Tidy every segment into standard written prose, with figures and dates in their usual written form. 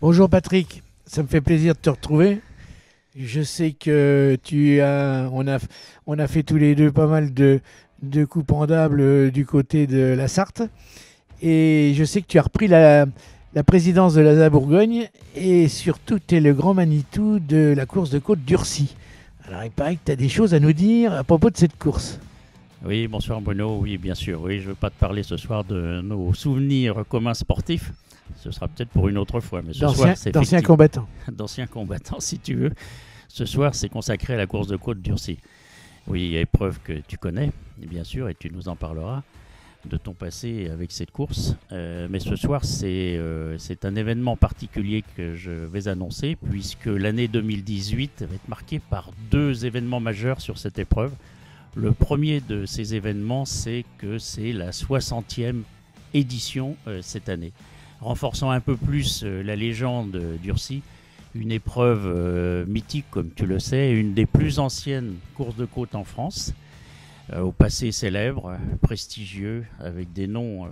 Bonjour Patrick, ça me fait plaisir de te retrouver. Je sais que on a fait tous les deux pas mal de coups pendables du côté de la Sarthe. Et je sais que tu as repris la présidence de l'ASA Bourgogne et surtout tu es le grand Manitou de la course de côte d'Urcy. Alors il paraît que tu as des choses à nous dire à propos de cette course. Oui, bonsoir Bruno, oui bien sûr, oui, je ne veux pas te parler ce soir de nos souvenirs communs sportifs, ce sera peut-être pour une autre fois, mais ce soir c'est D'anciens combattants. d'anciens combattants si tu veux, ce soir c'est consacré à la course de côte d'Urcy. Oui, épreuve que tu connais, bien sûr, et tu nous en parleras de ton passé avec cette course, mais ce soir c'est un événement particulier que je vais annoncer, puisque l'année 2018 va être marquée par deux événements majeurs sur cette épreuve. Le premier de ces événements, c'est que c'est la 60e édition cette année. Renforçant un peu plus la légende d'Urcy, une épreuve mythique, comme tu le sais, une des plus anciennes courses de côte en France, au passé célèbre, prestigieux, avec des noms...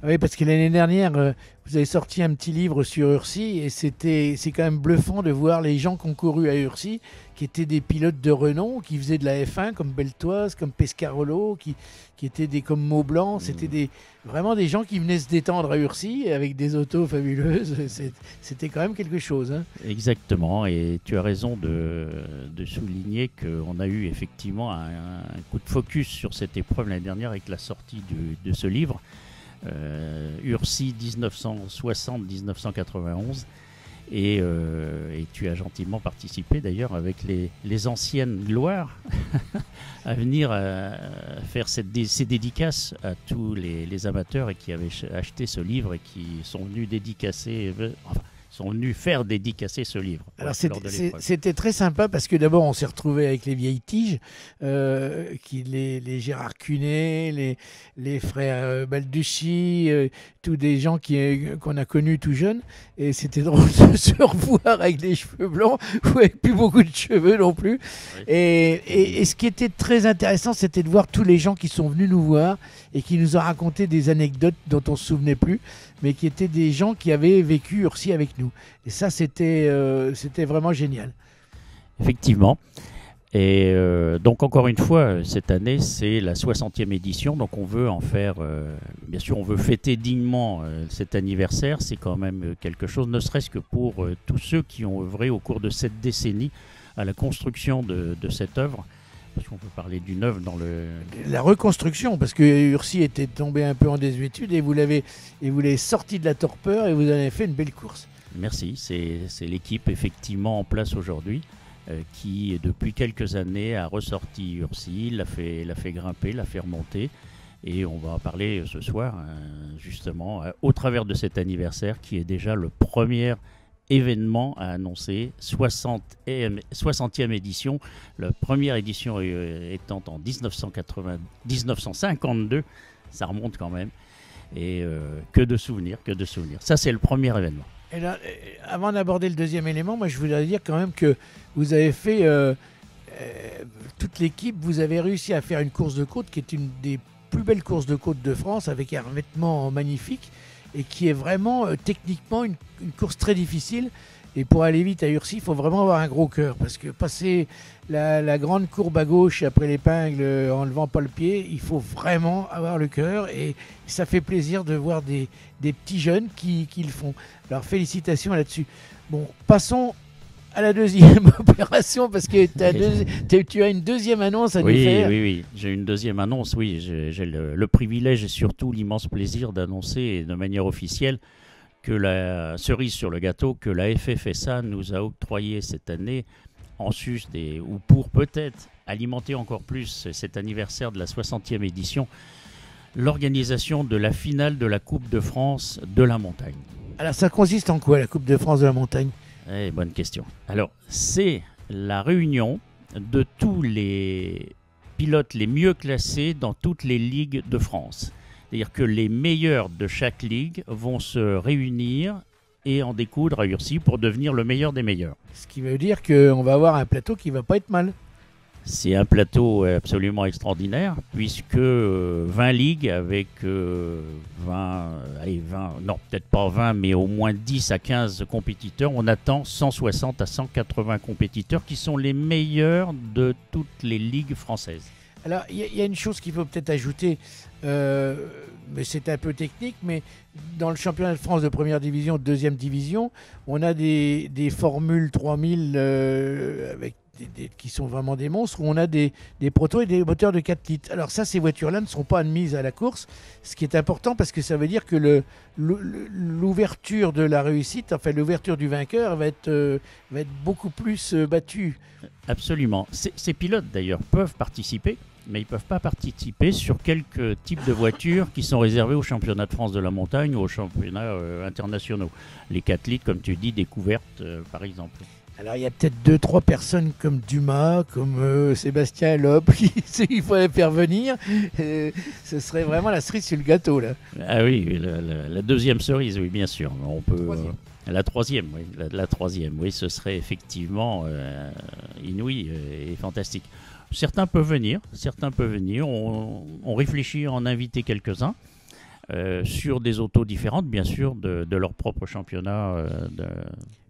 Oui, parce que l'année dernière, vous avez sorti un petit livre sur Urcy et c'est quand même bluffant de voir les gens qui ont couru à Urcy, qui étaient des pilotes de renom, qui faisaient de la F1 comme Beltoise, comme Pescarolo, qui étaient comme Maublanc. C'était vraiment des gens qui venaient se détendre à Urcy avec des autos fabuleuses. C'était quand même quelque chose. Hein. Exactement, et tu as raison de souligner qu'on a eu effectivement un coup de focus sur cette épreuve l'année dernière avec la sortie de ce livre. Urcy 1960-1991 et tu as gentiment participé d'ailleurs avec les anciennes gloires à venir faire ces dédicaces à tous les amateurs et qui avaient acheté ce livre et qui sont venus sont venus faire dédicacer ce livre. Alors c'était très sympa parce que d'abord on s'est retrouvé avec les vieilles tiges, les Gérard Cunet, les frères Balducci, tous des gens qu'on a connus tout jeunes, et c'était drôle de se revoir avec des cheveux blancs ou avec plus beaucoup de cheveux non plus. Oui. Et ce qui était très intéressant, c'était de voir tous les gens qui sont venus nous voir et qui nous ont raconté des anecdotes dont on ne se souvenait plus, mais qui étaient des gens qui avaient vécu Urcy avec nous. Et ça, c'était vraiment génial. Effectivement. Et donc, encore une fois, cette année, c'est la 60e édition. Donc, on veut en faire... bien sûr, on veut fêter dignement cet anniversaire. C'est quand même quelque chose, ne serait-ce que pour tous ceux qui ont œuvré au cours de cette décennie à la construction de cette œuvre. Parce qu'on peut parler d'une œuvre dans le... La reconstruction, parce que Urcy était tombé un peu en désuétude et vous l'avez sorti de la torpeur et vous avez fait une belle course. Merci, c'est l'équipe effectivement en place aujourd'hui qui, depuis quelques années, a ressorti Urcy, l'a fait grimper, l'a fait remonter. Et on va en parler ce soir, justement, au travers de cet anniversaire qui est déjà le premier événement à annoncer, 60e édition, la première édition étant en 1952, ça remonte quand même, et que de souvenirs. Ça, c'est le premier événement. Et là, avant d'aborder le deuxième élément, moi je voudrais dire quand même que vous avez fait, toute l'équipe, vous avez réussi à faire une course de côte qui est une des plus belles courses de côte de France, avec un revêtement magnifique, et qui est vraiment techniquement une course très difficile. Et pour aller vite à Urcy, il faut vraiment avoir un gros cœur, parce que passer la grande courbe à gauche après l'épingle en ne levant pas le pied, il faut vraiment avoir le cœur, et ça fait plaisir de voir des petits jeunes qui le font. Alors félicitations là-dessus. Bon, passons à la deuxième opération, parce que tu as une deuxième annonce à nous faire. Oui, j'ai une deuxième annonce, oui. J'ai le privilège et surtout l'immense plaisir d'annoncer de manière officielle que la cerise sur le gâteau que la FFSA nous a octroyé cette année, en sus ou pour peut-être alimenter encore plus cet anniversaire de la 60e édition, l'organisation de la finale de la Coupe de France de la montagne. Alors ça consiste en quoi, la Coupe de France de la montagne ? Bonne question. Alors, c'est la réunion de tous les pilotes les mieux classés dans toutes les ligues de France. C'est-à-dire que les meilleurs de chaque ligue vont se réunir et en découdre à Urcy pour devenir le meilleur des meilleurs. Ce qui veut dire qu'on va avoir un plateau qui ne va pas être mal. C'est un plateau absolument extraordinaire, puisque 20 ligues avec 20, non peut-être pas 20, mais au moins 10 à 15 compétiteurs. On attend 160 à 180 compétiteurs qui sont les meilleurs de toutes les ligues françaises. Alors, il y a une chose qu'il faut peut-être ajouter, mais c'est un peu technique, mais dans le championnat de France de première division, de deuxième division, on a des formules 3000 avec qui sont vraiment des monstres, où on a des protos et des moteurs de 4 litres. Alors ça, ces voitures-là ne sont pas admises à la course, ce qui est important parce que ça veut dire que l'ouverture de la réussite, enfin l'ouverture du vainqueur va être beaucoup plus battue. Absolument. Ces pilotes d'ailleurs peuvent participer, mais ils ne peuvent pas participer sur quelques types de voitures qui sont réservées au championnat de France de la montagne ou aux championnats internationaux. Les 4 litres, comme tu dis, découvertes par exemple. Alors il y a peut-être 2-3 personnes comme Dumas, comme Sébastien Loeb, qu'il faudrait faire venir. Ce serait vraiment la cerise sur le gâteau là. Ah oui, la deuxième cerise, oui bien sûr. On peut, la troisième, oui, la troisième, oui, ce serait effectivement inouï et fantastique. Certains peuvent venir. On réfléchit à en inviter quelques-uns. Sur des autos différentes, bien sûr, de leur propre championnat.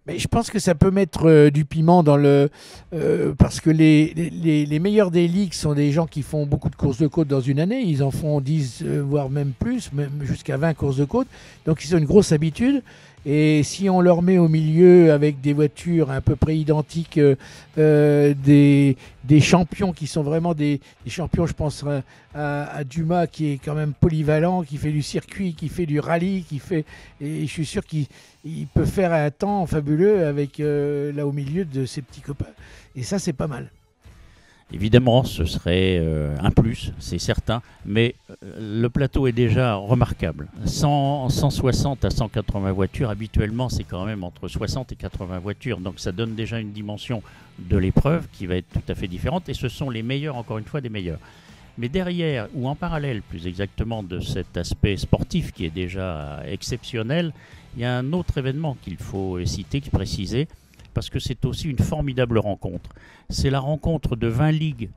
Mais je pense que ça peut mettre du piment dans le... parce que les meilleurs des ligues sont des gens qui font beaucoup de courses de côte dans une année. Ils en font 10, voire même plus, même jusqu'à 20 courses de côte. Donc ils ont une grosse habitude. Et si on leur met au milieu avec des voitures à peu près identiques, des champions qui sont vraiment des champions, je pense à Dumas qui est quand même polyvalent, qui fait du circuit, qui fait du rallye, et je suis sûr qu'il peut faire un temps fabuleux avec là au milieu de ses petits copains. Et ça, c'est pas mal. Évidemment, ce serait un plus, c'est certain, mais le plateau est déjà remarquable. 160 à 180 voitures, habituellement, c'est quand même entre 60 et 80 voitures, donc ça donne déjà une dimension de l'épreuve qui va être tout à fait différente, et ce sont les meilleurs, encore une fois, des meilleurs. Mais derrière, ou en parallèle plus exactement de cet aspect sportif qui est déjà exceptionnel, il y a un autre événement qu'il faut citer, préciser, parce que c'est aussi une formidable rencontre. C'est la rencontre de 20 ligues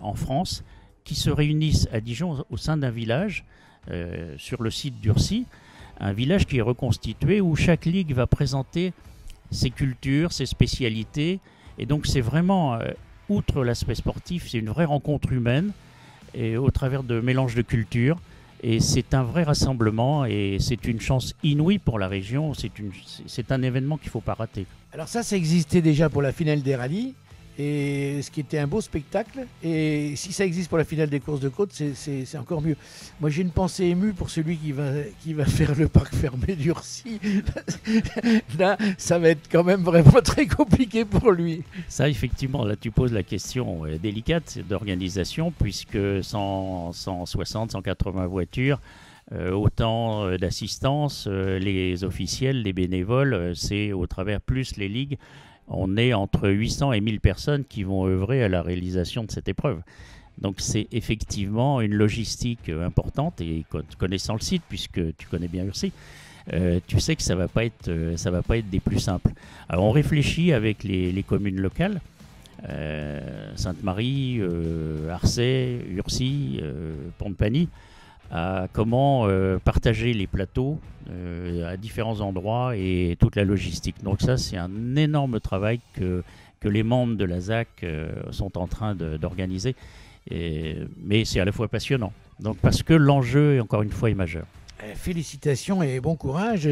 en France qui se réunissent à Dijon au sein d'un village sur le site d'Urcy, un village qui est reconstitué où chaque ligue va présenter ses cultures, ses spécialités, et donc c'est vraiment, outre l'aspect sportif, c'est une vraie rencontre humaine et au travers de mélanges de cultures. Et c'est un vrai rassemblement et c'est une chance inouïe pour la région. C'est un événement qu'il ne faut pas rater. Alors ça existait déjà pour la finale des rallyes, et ce qui était un beau spectacle. Et si ça existe pour la finale des courses de côte, c'est encore mieux. Moi, j'ai une pensée émue pour celui qui va faire le parc fermé d'Urcy. Là, ça va être quand même vraiment très compliqué pour lui. Ça, effectivement, là, tu poses la question délicate d'organisation, puisque 160, 180 voitures, autant d'assistance, les officiels, les bénévoles, c'est au travers plus les ligues. On est entre 800 et 1000 personnes qui vont œuvrer à la réalisation de cette épreuve. Donc c'est effectivement une logistique importante, et connaissant le site, puisque tu connais bien Urcy, tu sais que ça va pas être des plus simples. Alors on réfléchit avec les communes locales, Sainte-Marie, Arcet, Urcy, Pont-de-Pany, à comment partager les plateaux à différents endroits et toute la logistique. Donc ça, c'est un énorme travail que les membres de la ZAC sont en train d'organiser. Mais c'est à la fois passionnant. Donc parce que l'enjeu, encore une fois, est majeur. Félicitations et bon courage.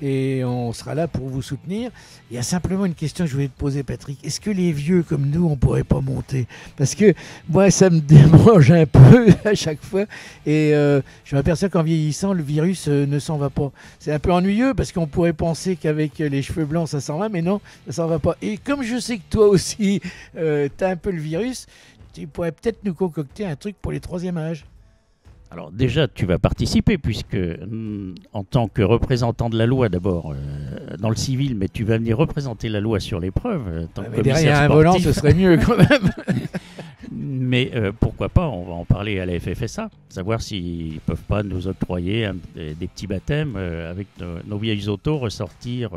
Et on sera là pour vous soutenir. Il y a simplement une question que je voulais te poser, Patrick. Est-ce que les vieux comme nous, on ne pourrait pas monter? Parce que moi, ça me démange un peu à chaque fois. Et je m'aperçois qu'en vieillissant, le virus ne s'en va pas. C'est un peu ennuyeux parce qu'on pourrait penser qu'avec les cheveux blancs, ça s'en va. Mais non, ça s'en va pas. Et comme je sais que toi aussi, tu as un peu le virus, tu pourrais peut-être nous concocter un truc pour les troisième âges. Alors déjà, tu vas participer puisque en tant que représentant de la loi d'abord dans le civil, mais tu vas venir représenter la loi sur l'épreuve. Mais derrière un volant, ce serait mieux quand même. Mais pourquoi pas, on va en parler à la FFSA, savoir s'ils ne peuvent pas nous octroyer des petits baptêmes avec nos vieilles autos, ressortir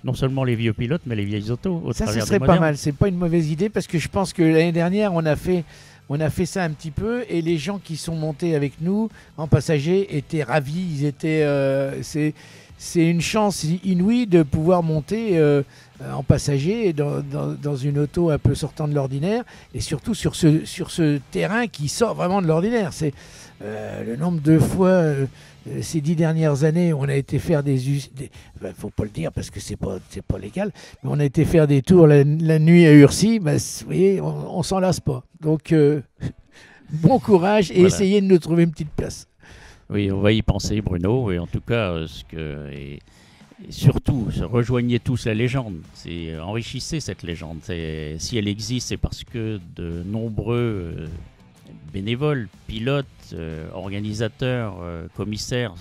non seulement les vieux pilotes, mais les vieilles autos au travers des modernes. Ça serait pas mal, c'est pas une mauvaise idée, parce que je pense que l'année dernière, on a fait ça un petit peu, et les gens qui sont montés avec nous en passager étaient ravis. Ils étaient, c'est une chance inouïe de pouvoir monter en passager dans une auto un peu sortant de l'ordinaire, et surtout sur ce terrain qui sort vraiment de l'ordinaire. C'est le nombre de fois ces 10 dernières années où on a été faire faut pas le dire parce que c'est pas légal, mais on a été faire des tours la nuit à Urcy. Vous voyez, on s'en lasse pas. Donc bon courage et essayez de nous trouver une petite place. Oui, on va y penser, Bruno. Et en tout cas, et surtout, rejoignez tous la légende. Enrichissez cette légende. Si elle existe, c'est parce que de nombreux bénévoles, pilotes, organisateurs, commissaires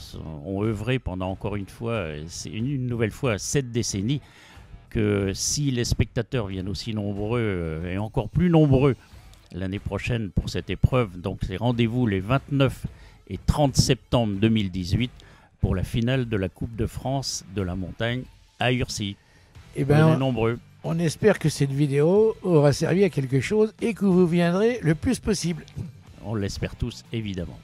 ont œuvré pendant encore une nouvelle fois 7 décennies. Que si les spectateurs viennent aussi nombreux et encore plus nombreux l'année prochaine pour cette épreuve, donc c'est rendez-vous les 29 et 30 septembre 2018 pour la finale de la Coupe de France de la montagne à Urcy. On est nombreux. On espère que cette vidéo aura servi à quelque chose et que vous viendrez le plus possible. On l'espère tous, évidemment.